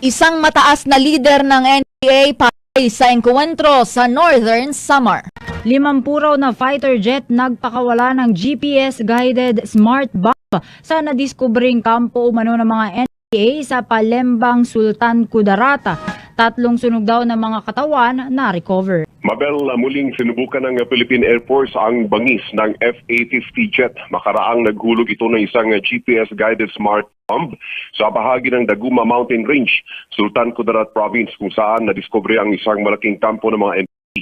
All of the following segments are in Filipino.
Isang mataas na leader ng NPA patay sa engkwentro sa Northern Samar. 50 raw na fighter jet nagpakawala ng GPS-guided smart bomb sa nadiskubring kampo umano ng mga NPA sa Palembang, Sultan Kudarat. 3 sunog daw ng mga katawan na recover. Mabel, muling sinubukan ng Philippine Air Force ang bangis ng F-A-50 jet. Makaraang naghulog ito ng isang GPS-guided smart bomb sa bahagi ng Daguma Mountain Range, Sultan Kudarat Province, kung saan nadiskubre ang isang malaking kampo ng mga NPA.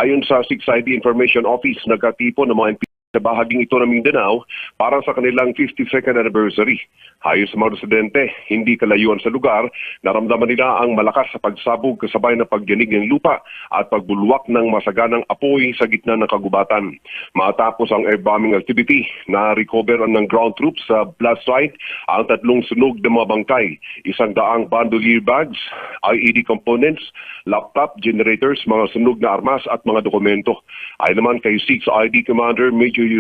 Ayon sa 6ID Information Office, nagkatipon ng mga NPA sa bahaging ito ng Mindanao para sa kanilang 52nd anniversary. Ayon sa mga residente, hindi kalayuan sa lugar, naramdaman nila ang malakas sa pagsabog kasabay ng pagyanig ng lupa at pagbulwak ng masaganang apoy sa gitna ng kagubatan. Matapos ang air bombing activity, na-recover ng ground troops sa blast site ang 3 sunog ng mga bangkay, 100 bandolier bags, IED components, laptop, generators, mga sunog na armas at mga dokumento. Ayon naman kay 6ID Commander Major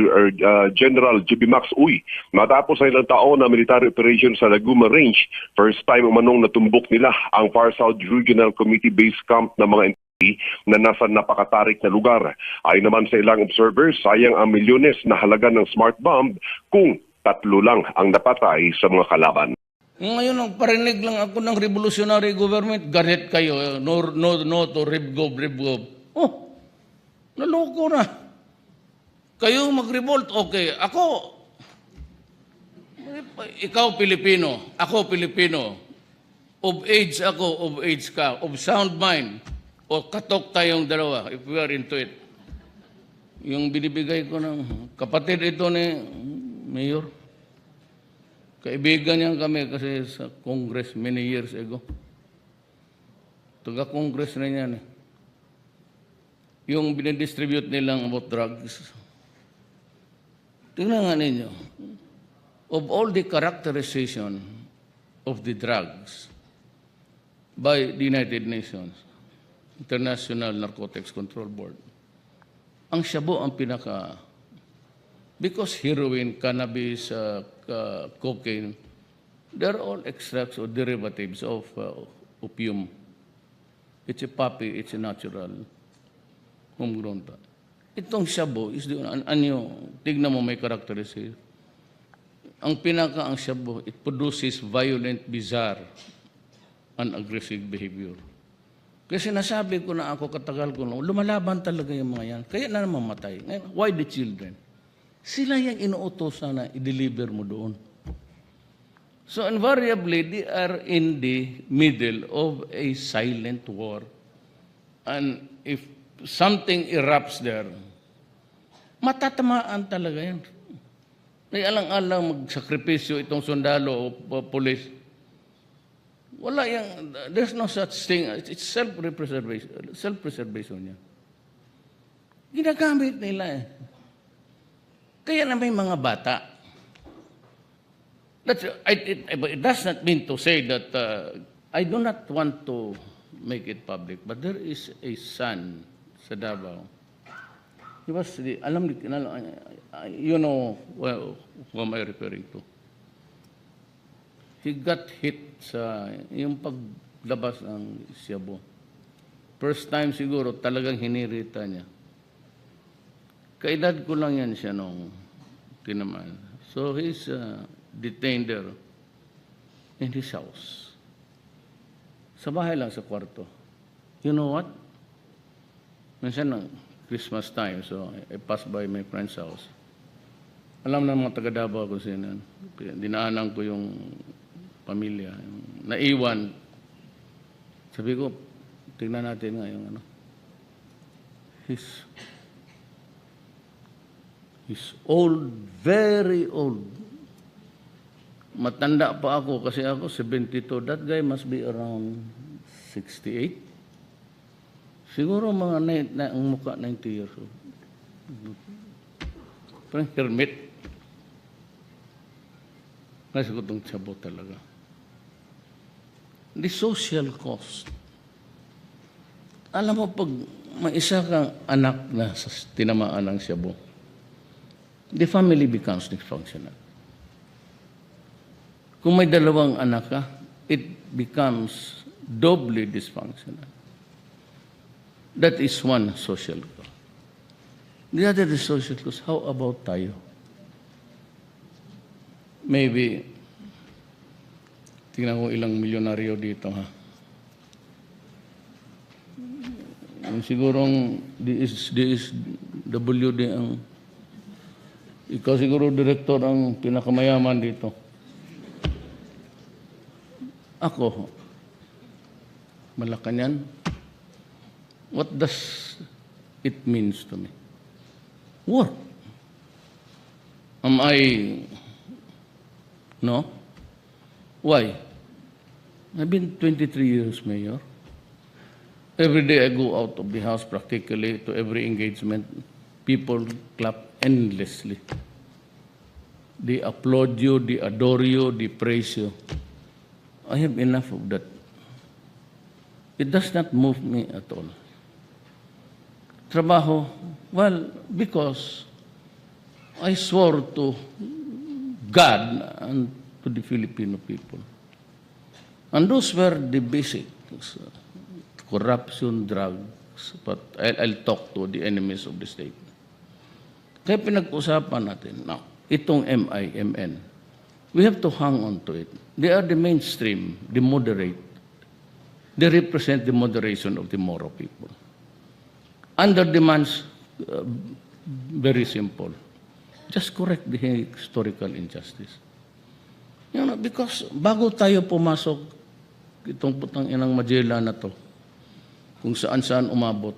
General J.B. Max Uy, matapos ay ilang taon na military operation sa Daguma Range, first time umanong natumbok nila ang Far South Regional Committee base camp ng mga NPA na nasa napakatarik na lugar. Ayon naman sa ilang observers, sayang ang milyones na halaga ng smart bomb kung 3 lang ang napatay sa mga kalaban. Ngayon, parinig lang ako ng revolutionary government, ganet kayo, no to ribgob. Oh, naloko na. Kayo mag-revolt, okay. Ikaw Pilipino, ako Pilipino. Of age ako, of age ka. Of sound mind. O katok tayong dalawa, if we are into it. Yung binibigay ko ng kapatid ito ni Mayor. Kaibigan niyan kami kasi sa Congress many years ago. Taga-Congress na yan. Yung binidistribute nilang about drugs. Tingnan nga ninyo. Of all the characterization of the drugs by the United Nations, International Narcotics Control Board, ang shabu ang pinaka, because heroin, cannabis, cocaine, they're all extracts or derivatives of opium. It's a poppy, it's a natural homegrown plant. Itong shabu is tignan mo may characteristic. Ang shabu, it produces violent, bizarre, and aggressive behavior. Kasi nasabi ko na ako, katagal ko na, lumalaban talaga yung mga yan. Kaya na naman matay. Why the children? Sila yung inuutosan na i-deliver mo doon. So invariably, they are in the middle of a silent war. And if something erupts there, matatamaan talaga yan. May alang-alang magsakripisyo itong sundalo o pulis. Wala yan. There's no such thing. It's self-preservation. Self-preservation yan. Ginagamit nila eh. Kaya na may mga bata. It does not mean to say that I do not want to make it public, but there is a son sa Davao. He was, you know who am I referring to? He got hit sa yung paglabas ng shabu. First time siguro talagang hinirita niya. Kaedad ko lang yan siya nung tinamaan. So he's detained there in his house. Sa bahay lang sa kwarto. You know what? Minsan ng Christmas time, so I passed by my friend's house. Alam na mga taga-Davao kung sino. Dinaanan ko yung pamilya. Naiwan. Sabi ko, tingnan natin nga yung ano. He's old, very old. Matanda pa ako kasi ako 72. That guy must be around 68. Siguro mga ang mukha 90 years old. Parang hermit. Kasi ko itong shabu talaga. The social cost. Alam mo, pag may isa kang anak na tinamaan ng shabu, the family becomes dysfunctional. Kung may 2 anak ka, it becomes doubly dysfunctional. That is one social cause. The other is social cause. How about tayo? Maybe, tingnan ko ilang milyonaryo dito, ha? Yung sigurong DSWD ang, ikaw siguro direktor ang pinakamayaman dito. Ako, Malacanang, what does it means to me? Work. Am I, no? Why? I've been 23 years mayor. Every day I go out of the house practically to every engagement. People clap endlessly. They applaud you, they adore you, they praise you. I have enough of that. It does not move me at all. Trabaho, well, because I swore to God and to the Filipino people. And those were the basics. Corruption, drugs, but I'll talk to the enemies of the state. Kaya pinag-usapan natin, now, itong MIMN, we have to hang on to it. They are the mainstream, the moderate. They represent the moderation of the Moro people. Under demands, very simple. Just correct the historical injustice. You know, because bago tayo pumasok, itong putang inang Magellan na to, kung saan-saan umabot.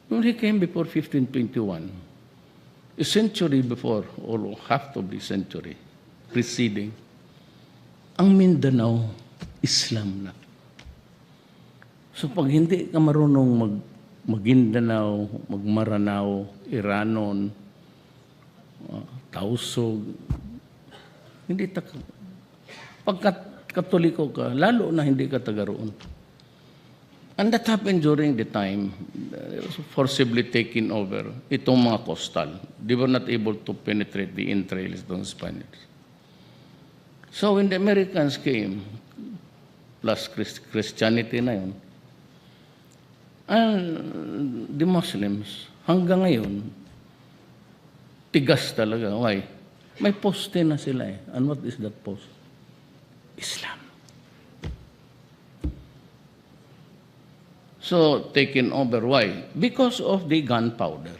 When he came before 1521, a century before, or half of the century preceding, ang Mindanao, Islam na. So pag hindi ka marunong mag-Mindanao, mag-Maranao, Iranon, Tausog, hindi pagkat Katoliko ka, lalo na hindi ka taga roon. And that happened during the time forcibly taken over itong mga coastal. They were not able to penetrate the entrails of the Spaniards. So when the Americans came, plus Christianity na yun, and the Muslims, hanggang ngayon, tigas talaga. Why? May poste na sila eh. And what is that post? Islam. So, taken over. Why? Because of the gunpowder.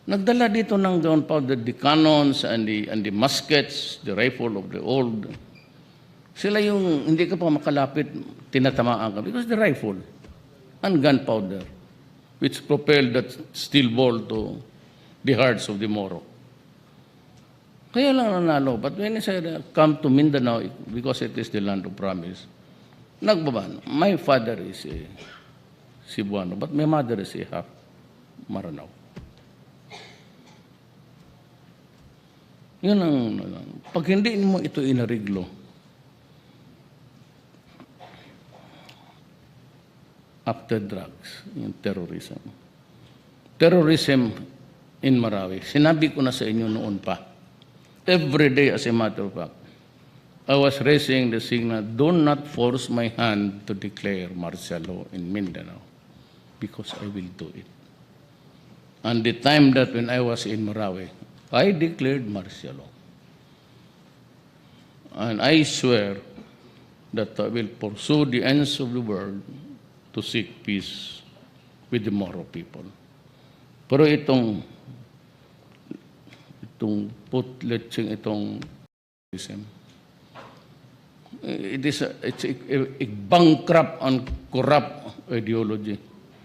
Nagdala dito ng gunpowder, the cannons and the muskets, the rifle of the old. Sila yung hindi ka pa makalapit, tinatamaan ka. Because the rifle and gunpowder, which propelled that steel ball to the hearts of the Moro. Kaya lang nanalo. But when I said, come to Mindanao, because it is the land of promise, nagbaban. My father is a Cebuano, but my mother is a half Maranao. Yun ang, pag hindi mo ito inariglo, after drugs, yung terrorism. Terrorism in Marawi. Sinabi ko na sa inyo noon pa. Every day, as a matter of fact, I was raising the signal, do not force my hand to declare martial law in Mindanao, because I will do it. And the time that when I was in Marawi, I declared martial law. And I swear that I will pursue the ends of the world to seek peace with the Moro people. Pero itong putletsing itong it's a bankrupt and corrupt ideology.